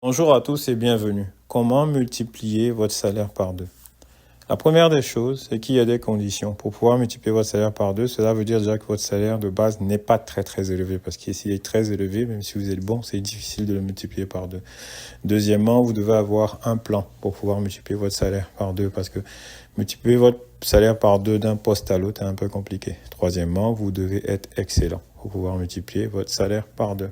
Bonjour à tous et bienvenue. Comment multiplier votre salaire par deux? La première des choses, c'est qu'il y a des conditions. Pour pouvoir multiplier votre salaire par deux, cela veut dire déjà que votre salaire de base n'est pas très élevé. Parce qu'il est très élevé, même si vous êtes bon, c'est difficile de le multiplier par deux. Deuxièmement, vous devez avoir un plan pour pouvoir multiplier votre salaire par deux. Parce que multiplier votre salaire par deux d'un poste à l'autre est un peu compliqué. Troisièmement, vous devez être excellent pour pouvoir multiplier votre salaire par deux.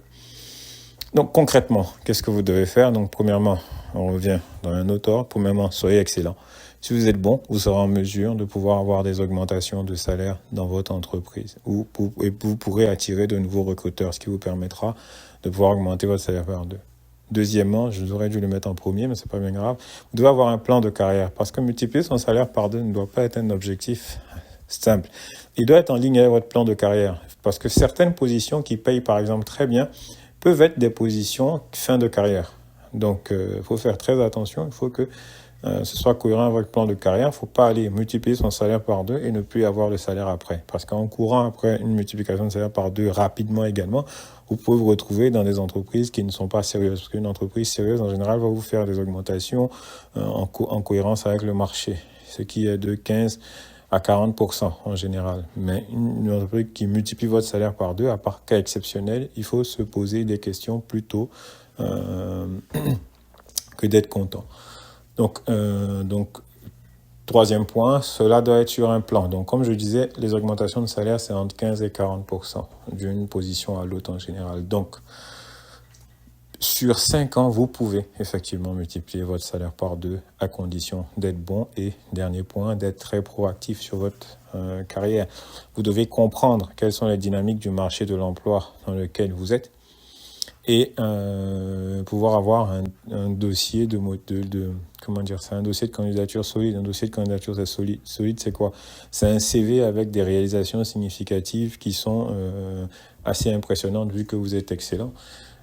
Donc concrètement, qu'est-ce que vous devez faire? Donc premièrement, on revient dans un autre ordre. Premièrement, soyez excellent. Si vous êtes bon, vous serez en mesure de pouvoir avoir des augmentations de salaire dans votre entreprise. Et vous pourrez attirer de nouveaux recruteurs, ce qui vous permettra de pouvoir augmenter votre salaire par deux. Deuxièmement, je aurais dû le mettre en premier, mais c'est pas bien grave. Vous devez avoir un plan de carrière parce que multiplier son salaire par deux ne doit pas être un objectif simple. Il doit être en ligne avec votre plan de carrière parce que certaines positions qui payent par exemple très bien peuvent être des positions fin de carrière. Donc, il faut faire très attention. Il faut que ce soit cohérent avec votre plan de carrière. Il ne faut pas aller multiplier son salaire par deux et ne plus avoir de salaire après. Parce qu'en courant après une multiplication de salaire par deux rapidement également, vous pouvez vous retrouver dans des entreprises qui ne sont pas sérieuses. Parce qu'une entreprise sérieuse, en général, va vous faire des augmentations en cohérence avec le marché. Ce qui est de 15 à 40% en général. Mais une entreprise qui multiplie votre salaire par deux, à part cas exceptionnel, il faut se poser des questions plutôt que d'être content. Donc, troisième point, cela doit être sur un plan. Donc, comme je disais, les augmentations de salaire, c'est entre 15 et 40% d'une position à l'autre en général. Donc, sur 5 ans, vous pouvez effectivement multiplier votre salaire par deux à condition d'être bon et, dernier point, d'être très proactif sur votre carrière. Vous devez comprendre quelles sont les dynamiques du marché de l'emploi dans lequel vous êtes et pouvoir avoir un dossier un dossier de candidature solide. Un dossier de candidature solide, c'est quoi? C'est un CV avec des réalisations significatives qui sont assez impressionnantes vu que vous êtes excellent.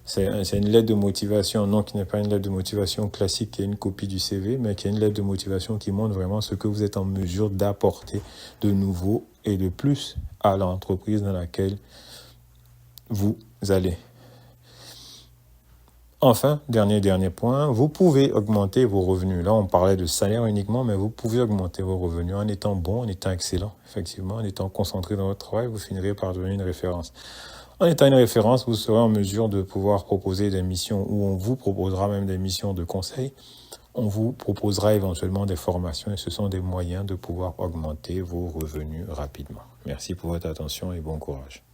C'est une lettre de motivation, non qui n'est pas une lettre de motivation classique qui est une copie du CV, mais qui est une lettre de motivation qui montre vraiment ce que vous êtes en mesure d'apporter de nouveau et de plus à l'entreprise dans laquelle vous allez. Enfin, dernier point, vous pouvez augmenter vos revenus. Là, on parlait de salaire uniquement, mais vous pouvez augmenter vos revenus en étant bon, en étant excellent, effectivement, en étant concentré dans votre travail, vous finirez par devenir une référence. En étant une référence, vous serez en mesure de pouvoir proposer des missions où on vous proposera même des missions de conseil. On vous proposera éventuellement des formations et ce sont des moyens de pouvoir augmenter vos revenus rapidement. Merci pour votre attention et bon courage.